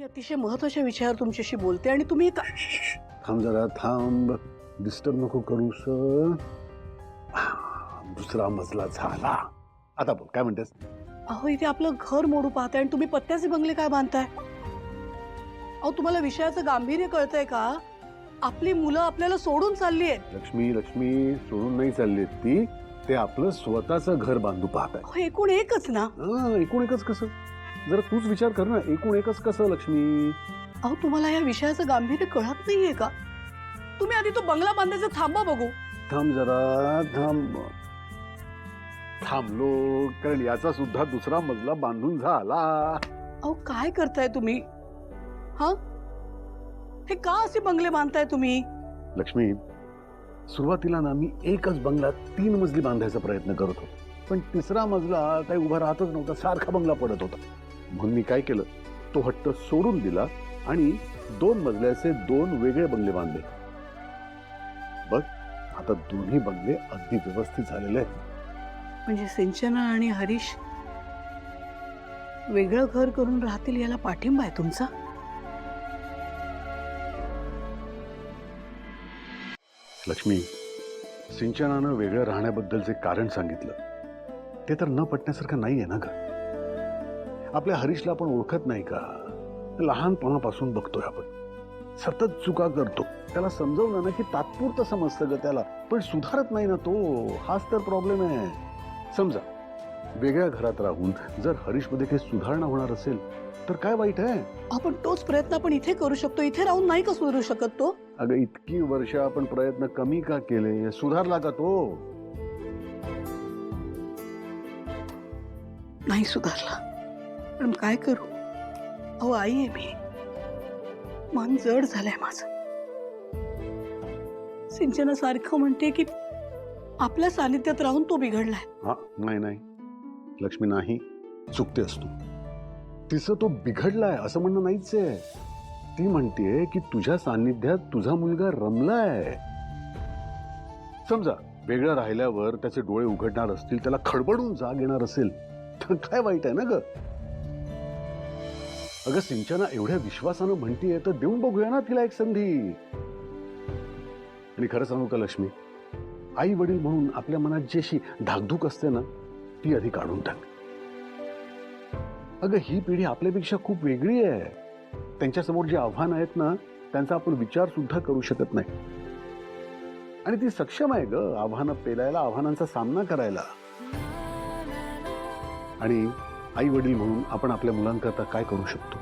अतिशय महत्त्वाच्या विषयावर तुमच्याशी बोलते आणि तुम्ही थांब जरा थांब, डिस्टर्ब नको करूस. दुसरा मजला झाला. आता बोल, काय म्हणतेस? अहो इथे आपलं घर मोडू पाहताय आणि तुम्ही पत्त्याचे बंगले काय बांधताय? अहो तुम्हाला विषयाचं गांभीर्य कळतंय का? आपली मुलं आपल्याला सोडून चालली आहेत. लक्ष्मी लक्ष्मी सोडून नाही चालली ती, ते आपलं स्वतःचं घर बांधू पाहत आहे. अहो एकूण एकच ना. एकूण एकच कसं? जरा तूच विचार कर ना, एकूण एकच कसं लक्ष्मी? अहो तुम्हाला या विषयाचं गांभीर्य कळत नाहीये का? तुम्ही आधी तो बंगला बांधायचा थांबा बघू. थांब जरा थांब. थांबलो कारण याचा सुद्धा दुसरा मजला बांधून झाला. अहो काय करताय तुम्ही? हा हे का असे बंगले बांधताय तुम्ही? लक्ष्मी, सुरुवातीला ना मी एकच बंगला 3 मजली बांधायचा प्रयत्न करत होतो, पण तिसरा मजला काही उभा राहतच नव्हता, सारखा बंगला पडत होता. म्हणून मी काय केलं, तो हट्ट सोडून दिला आणि 2 मजल्याचे 2 वेगळे बंगले बांधले. बघ आता दोन्ही बंगले अगदी व्यवस्थित झालेले आहेत. म्हणजे सिंचना आणि हरीश वेगळं घर करून राहतील याला पाठिंबा आहे तुमचा? लक्ष्मी, सिंचनानं वेगळं राहण्याबद्दलचे कारण सांगितलं, ते तर न पटण्यासारखं नाहीये ना ग. आपल्या हरीशला आपण ओळखत नाही का? लहानपणापासून बघतोय आपण, सतत चुका करतो. त्याला समजवलं ना की तात्पुरतं समजतं ग त्याला, पण सुधारत नाही ना तो. हाच तर प्रॉब्लेम आहे. समजा वेगळ्या घरात राहून जर हरीशमध्ये काही सुधारणा होणार असेल तर काय वाईट आहे? आपण तोच प्रयत्न आपण इथे करू शकतो. इथे राहून नाही का सुधारू शकत तो? अगं इतकी वर्ष आपण प्रयत्न कमी का केले? सुधारला का तो? नाही सुधारला. पण काय करू? अहो आई आहे मी, मन जड झालंय माझं. सिंचना सारखं म्हणते की आपल्या सानिध्यात राहून तो बिघडलाय. हा नाही नाही लक्ष्मी, नाही, चुकते असतो. तिचं तो बिघडलाय असं म्हणणं नाहीच आहे. ती म्हणतेय की तुझ्या सान्निध्यात तुझा मुलगा रमलाय. समजा वेगळं राहिल्यावर त्याचे डोळे उघडणार असतील, त्याला खडबडून जाग येणार असेल तर काय वाईट आहे ना ग? अगं सिंचना एवढ्या विश्वासानं म्हणतीये तर देऊन बघूया ना तिला एक संधी. आणि खरं सांगू का लक्ष्मी, आई वडील म्हणून आपल्या मनात जी अशी धाकधूक असते ना, ती आधी काढून टाक. अगं ही पिढी आपल्यापेक्षा खूप वेगळी आहे. त्यांच्यासमोर जी आव्हानं आहेत ना, त्यांचा आपण विचार सुद्धा करू शकत नाही. आणि ती सक्षम आहे ग आव्हानं पेलायला, आव्हानांचा सामना करायला. आणि आई वडील म्हणून आपण आपल्या मुलांकरता काय करू शकतो?